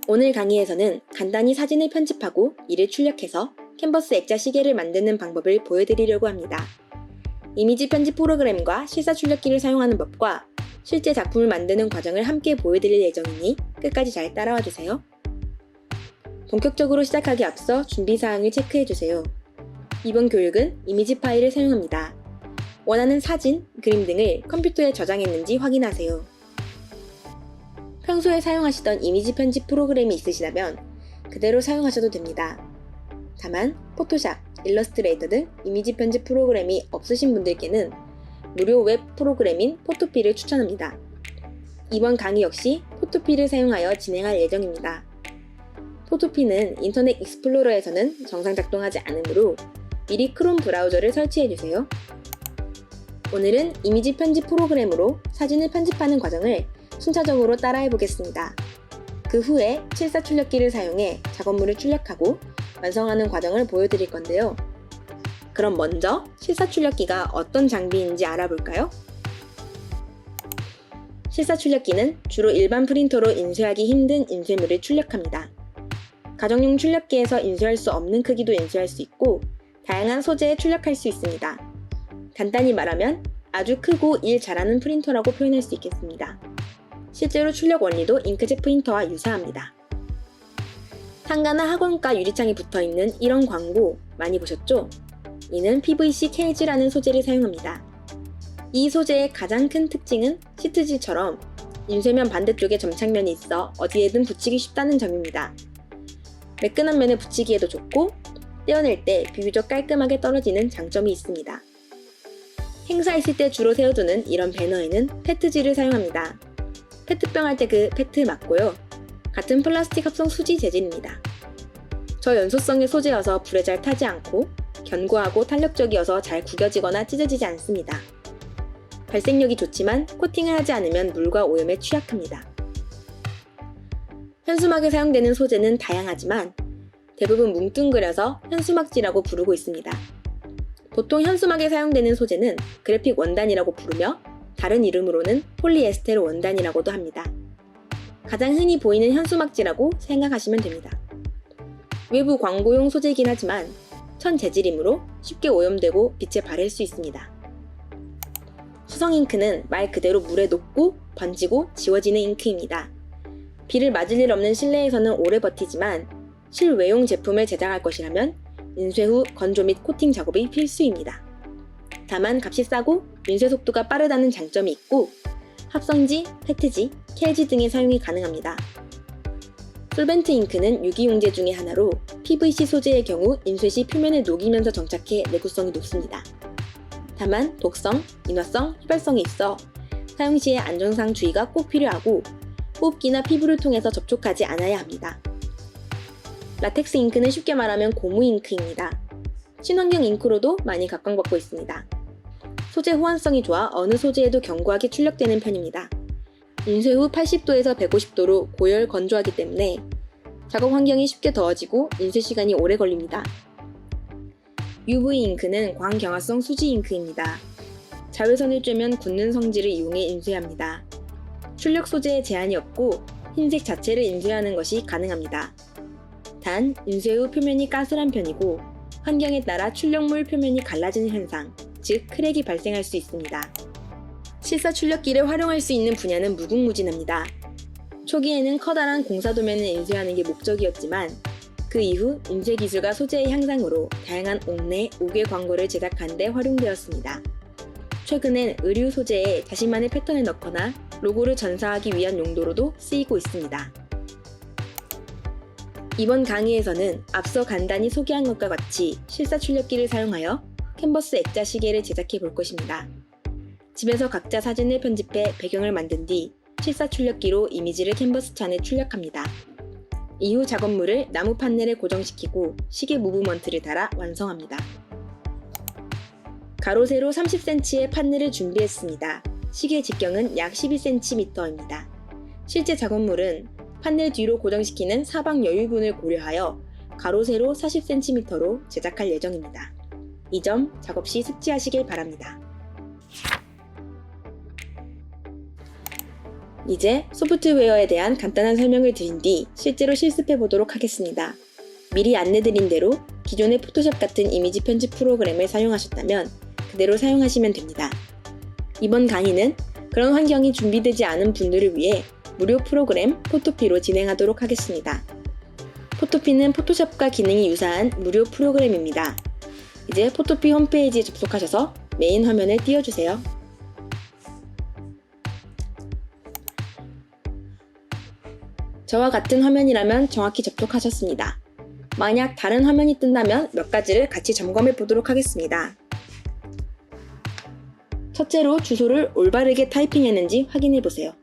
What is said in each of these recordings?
오늘 강의에서는 간단히 사진을 편집하고 이를 출력해서 캔버스 액자 시계를 만드는 방법을 보여드리려고 합니다. 이미지 편집 프로그램과 실사 출력기를 사용하는 법과 실제 작품을 만드는 과정을 함께 보여드릴 예정이니 끝까지 잘 따라와 주세요. 본격적으로 시작하기 앞서 준비사항을 체크해주세요. 이번 교육은 이미지 파일을 사용합니다. 원하는 사진, 그림 등을 컴퓨터에 저장했는지 확인하세요. 평소에 사용하시던 이미지 편집 프로그램이 있으시다면 그대로 사용하셔도 됩니다. 다만 포토샵, 일러스트레이터 등 이미지 편집 프로그램이 없으신 분들께는 무료 웹 프로그램인 포토피를 추천합니다. 이번 강의 역시 포토피를 사용하여 진행할 예정입니다. 포토피는 인터넷 익스플로러에서는 정상 작동하지 않으므로 미리 크롬 브라우저를 설치해주세요. 오늘은 이미지 편집 프로그램으로 사진을 편집하는 과정을 순차적으로 따라해 보겠습니다. 그 후에 실사 출력기를 사용해 작업물을 출력하고 완성하는 과정을 보여드릴 건데요. 그럼 먼저 실사 출력기가 어떤 장비인지 알아볼까요? 실사 출력기는 주로 일반 프린터로 인쇄하기 힘든 인쇄물을 출력합니다. 가정용 출력기에서 인쇄할 수 없는 크기도 인쇄할 수 있고 다양한 소재에 출력할 수 있습니다. 간단히 말하면 아주 크고 일 잘하는 프린터라고 표현할 수 있겠습니다. 실제로 출력 원리도 잉크젯 프린터와 유사합니다. 상가나 학원가 유리창에 붙어있는 이런 광고 많이 보셨죠? 이는 PVC 케이지라는 소재를 사용합니다. 이 소재의 가장 큰 특징은 시트지처럼 인쇄면 반대쪽에 점착면이 있어 어디에든 붙이기 쉽다는 점입니다. 매끈한 면에 붙이기에도 좋고 떼어낼 때 비교적 깔끔하게 떨어지는 장점이 있습니다. 행사 있을 때 주로 세워두는 이런 배너에는 페트지를 사용합니다. 페트병 할 때 그 페트 맞고요. 같은 플라스틱 합성 수지 재질입니다. 저연소성의 소재여서 불에 잘 타지 않고 견고하고 탄력적이어서 잘 구겨지거나 찢어지지 않습니다. 발색력이 좋지만 코팅을 하지 않으면 물과 오염에 취약합니다. 현수막에 사용되는 소재는 다양하지만 대부분 뭉뚱그려서 현수막지라고 부르고 있습니다. 보통 현수막에 사용되는 소재는 그래픽 원단이라고 부르며 다른 이름으로는 폴리에스테르 원단이라고도 합니다. 가장 흔히 보이는 현수막지라고 생각하시면 됩니다. 외부 광고용 소재이긴 하지만 천 재질이므로 쉽게 오염되고 빛에 바를 수 있습니다. 수성 잉크는 말 그대로 물에 녹고 번지고 지워지는 잉크입니다. 비를 맞을 일 없는 실내에서는 오래 버티지만 실외용 제품을 제작할 것이라면 인쇄 후 건조 및 코팅 작업이 필수입니다. 다만 값이 싸고 인쇄 속도가 빠르다는 장점이 있고 합성지, 페트지, 케이지 등의 사용이 가능합니다. 솔벤트 잉크는 유기용제 중의 하나로 PVC 소재의 경우 인쇄 시 표면에 녹이면서 정착해 내구성이 높습니다. 다만 독성, 인화성, 휘발성이 있어 사용 시에 안전상 주의가 꼭 필요하고 호흡기나 피부를 통해서 접촉하지 않아야 합니다. 라텍스 잉크는 쉽게 말하면 고무 잉크입니다. 친환경 잉크로도 많이 각광받고 있습니다. 소재 호환성이 좋아 어느 소재에도 견고하게 출력되는 편입니다. 인쇄 후 80도에서 150도로 고열 건조하기 때문에 작업 환경이 쉽게 더워지고 인쇄 시간이 오래 걸립니다. UV 잉크는 광경화성 수지 잉크입니다. 자외선을 쬐면 굳는 성질을 이용해 인쇄합니다. 출력 소재에 제한이 없고 흰색 자체를 인쇄하는 것이 가능합니다. 단, 인쇄 후 표면이 까슬한 편이고 환경에 따라 출력물 표면이 갈라지는 현상, 즉 크랙이 발생할 수 있습니다. 실사 출력기를 활용할 수 있는 분야는 무궁무진합니다. 초기에는 커다란 공사도면을 인쇄하는 게 목적이었지만 그 이후 인쇄 기술과 소재의 향상으로 다양한 옥내, 옥외 광고를 제작하는 데 활용되었습니다. 최근엔 의류 소재에 자신만의 패턴을 넣거나 로고를 전사하기 위한 용도로도 쓰이고 있습니다. 이번 강의에서는 앞서 간단히 소개한 것과 같이 실사 출력기를 사용하여 캔버스 액자 시계를 제작해 볼 것입니다. 집에서 각자 사진을 편집해 배경을 만든 뒤 실사 출력기로 이미지를 캔버스 찬에 출력합니다. 이후 작업물을 나무 판넬에 고정시키고 시계 무브먼트를 달아 완성합니다. 가로 세로 30cm의 판넬을 준비했습니다. 시계 직경은 약 12cm입니다. 실제 작업물은 판넬 뒤로 고정시키는 사방 여유분을 고려하여 가로 세로 40cm로 제작할 예정입니다. 이 점 작업 시 숙지하시길 바랍니다. 이제 소프트웨어에 대한 간단한 설명을 드린 뒤 실제로 실습해 보도록 하겠습니다. 미리 안내드린 대로 기존의 포토샵 같은 이미지 편집 프로그램을 사용하셨다면 그대로 사용하시면 됩니다. 이번 강의는 그런 환경이 준비되지 않은 분들을 위해 무료 프로그램 포토피로 진행하도록 하겠습니다. 포토피는 포토샵과 기능이 유사한 무료 프로그램입니다. 이제 포토피 홈페이지에 접속하셔서 메인 화면을 띄워주세요. 저와 같은 화면이라면 정확히 접속하셨습니다. 만약 다른 화면이 뜬다면 몇 가지를 같이 점검해 보도록 하겠습니다. 첫째로 주소를 올바르게 타이핑했는지 확인해 보세요.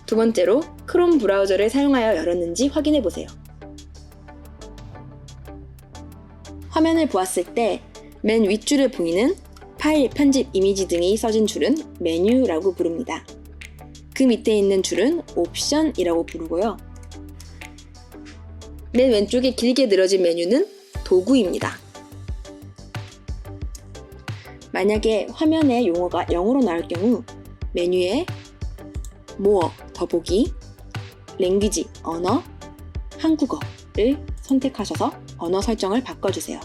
두 번째로 크롬 브라우저를 사용하여 열었는지 확인해 보세요. 화면을 보았을 때 맨 윗줄에 보이는 파일, 편집, 이미지 등이 써진 줄은 메뉴라고 부릅니다. 그 밑에 있는 줄은 옵션이라고 부르고요. 맨 왼쪽에 길게 늘어진 메뉴는 도구입니다. 만약에 화면에 용어가 영어로 나올 경우 메뉴에 More, 더보기, 랭귀지, 언어, 한국어를 선택하셔서 언어 설정을 바꿔주세요.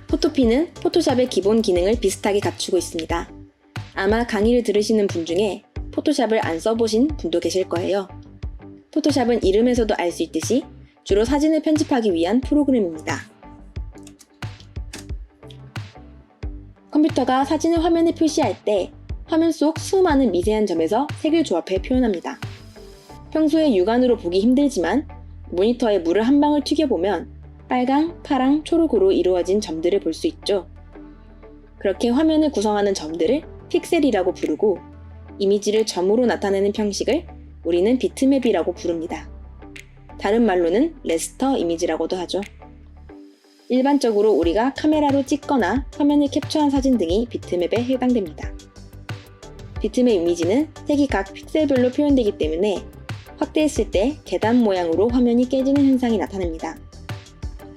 포토피는 포토샵의 기본 기능을 비슷하게 갖추고 있습니다. 아마 강의를 들으시는 분 중에 포토샵을 안 써보신 분도 계실 거예요. 포토샵은 이름에서도 알 수 있듯이 주로 사진을 편집하기 위한 프로그램입니다. 컴퓨터가 사진을 화면에 표시할 때 화면 속 수많은 미세한 점에서 색을 조합해 표현합니다. 평소에 육안으로 보기 힘들지만 모니터에 물을 한 방울 튀겨보면 빨강, 파랑, 초록으로 이루어진 점들을 볼 수 있죠. 그렇게 화면을 구성하는 점들을 픽셀이라고 부르고 이미지를 점으로 나타내는 형식을 우리는 비트맵이라고 부릅니다. 다른 말로는 레스터 이미지라고도 하죠. 일반적으로 우리가 카메라로 찍거나 화면을 캡처한 사진 등이 비트맵에 해당됩니다. 비트맵 이미지는 색이 각 픽셀별로 표현되기 때문에 확대했을 때 계단 모양으로 화면이 깨지는 현상이 나타납니다.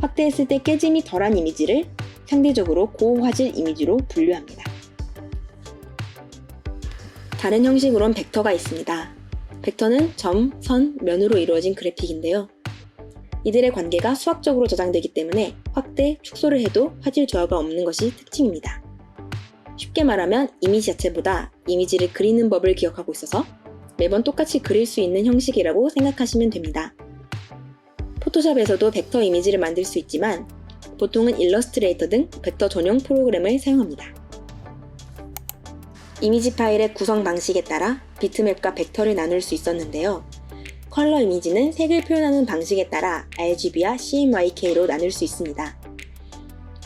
확대했을 때 깨짐이 덜한 이미지를 상대적으로 고화질 이미지로 분류합니다. 다른 형식으론 벡터가 있습니다. 벡터는 점, 선, 면으로 이루어진 그래픽인데요. 이들의 관계가 수학적으로 저장되기 때문에 확대, 축소를 해도 화질 저하가 없는 것이 특징입니다. 쉽게 말하면 이미지 자체보다 이미지를 그리는 법을 기억하고 있어서 매번 똑같이 그릴 수 있는 형식이라고 생각하시면 됩니다. 포토샵에서도 벡터 이미지를 만들 수 있지만 보통은 일러스트레이터 등 벡터 전용 프로그램을 사용합니다. 이미지 파일의 구성 방식에 따라 비트맵과 벡터를 나눌 수 있었는데요. 컬러 이미지는 색을 표현하는 방식에 따라 RGB와 CMYK로 나눌 수 있습니다.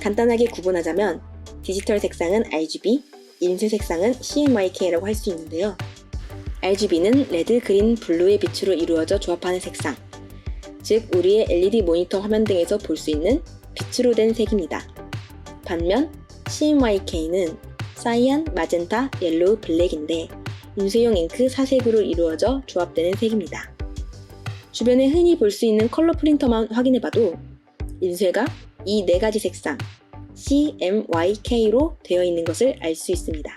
간단하게 구분하자면 디지털 색상은 RGB, 인쇄 색상은 CMYK라고 할 수 있는데요. RGB는 레드, 그린, 블루의 빛으로 이루어져 조합하는 색상, 즉 우리의 LED 모니터 화면 등에서 볼 수 있는 빛으로 된 색입니다. 반면 CMYK는 사이안, 마젠타, 옐로우, 블랙인데 인쇄용 잉크 4색으로 이루어져 조합되는 색입니다. 주변에 흔히 볼 수 있는 컬러 프린터만 확인해봐도 인쇄가 이 4가지 색상 CMYK로 되어 있는 것을 알 수 있습니다.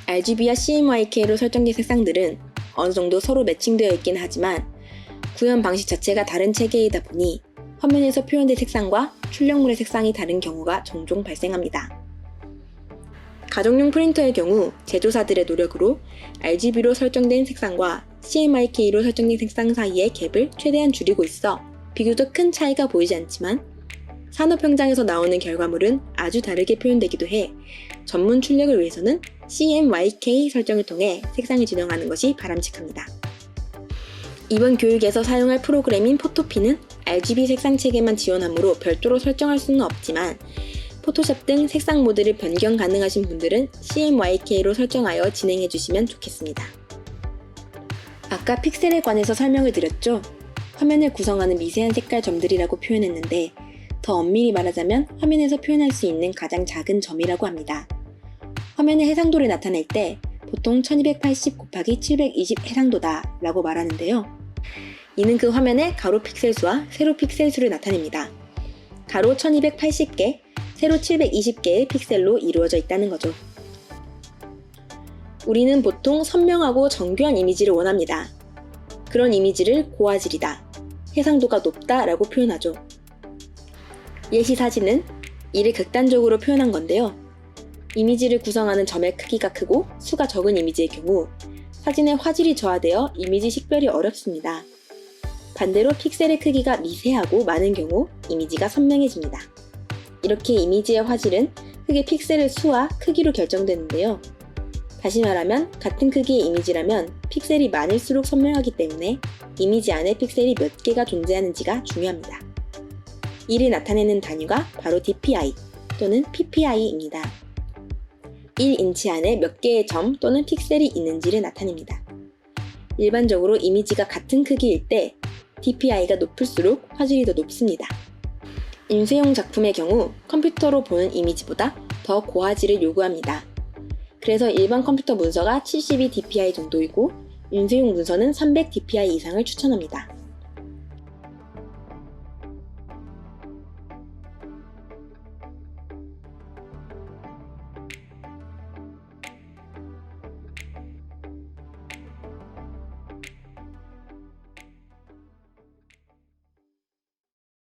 RGB와 CMYK로 설정된 색상들은 어느 정도 서로 매칭되어 있긴 하지만 구현 방식 자체가 다른 체계이다 보니 화면에서 표현된 색상과 출력물의 색상이 다른 경우가 종종 발생합니다. 가정용 프린터의 경우 제조사들의 노력으로 RGB로 설정된 색상과 CMYK로 설정된 색상 사이의 갭을 최대한 줄이고 있어 비교적 큰 차이가 보이지 않지만 산업 현장에서 나오는 결과물은 아주 다르게 표현되기도 해 전문 출력을 위해서는 CMYK 설정을 통해 색상을 진행하는 것이 바람직합니다. 이번 교육에서 사용할 프로그램인 포토피는 RGB 색상 체계만 지원하므로 별도로 설정할 수는 없지만 포토샵 등 색상 모드를 변경 가능하신 분들은 CMYK로 설정하여 진행해 주시면 좋겠습니다. 아까 픽셀에 관해서 설명을 드렸죠? 화면을 구성하는 미세한 색깔 점들이라고 표현했는데 더 엄밀히 말하자면 화면에서 표현할 수 있는 가장 작은 점이라고 합니다. 화면의 해상도를 나타낼 때 보통 1280 곱하기 720 해상도다 라고 말하는데요. 이는 그 화면의 가로 픽셀 수와 세로 픽셀 수를 나타냅니다. 가로 1280개, 세로 720개의 픽셀로 이루어져 있다는 거죠. 우리는 보통 선명하고 정교한 이미지를 원합니다. 그런 이미지를 고화질이다, 해상도가 높다 라고 표현하죠. 예시 사진은 이를 극단적으로 표현한 건데요. 이미지를 구성하는 점의 크기가 크고 수가 적은 이미지의 경우 사진의 화질이 저하되어 이미지 식별이 어렵습니다. 반대로 픽셀의 크기가 미세하고 많은 경우 이미지가 선명해집니다. 이렇게 이미지의 화질은 크게 픽셀의 수와 크기로 결정되는데요. 다시 말하면 같은 크기의 이미지라면 픽셀이 많을수록 선명하기 때문에 이미지 안에 픽셀이 몇 개가 존재하는지가 중요합니다. 이를 나타내는 단위가 바로 DPI 또는 PPI입니다. 1인치 안에 몇 개의 점 또는 픽셀이 있는지를 나타냅니다. 일반적으로 이미지가 같은 크기일 때 DPI가 높을수록 화질이 더 높습니다. 인쇄용 작품의 경우 컴퓨터로 보는 이미지보다 더 고화질을 요구합니다. 그래서 일반 컴퓨터 문서가 72 dpi 정도이고 인쇄용 문서는 300 dpi 이상을 추천합니다.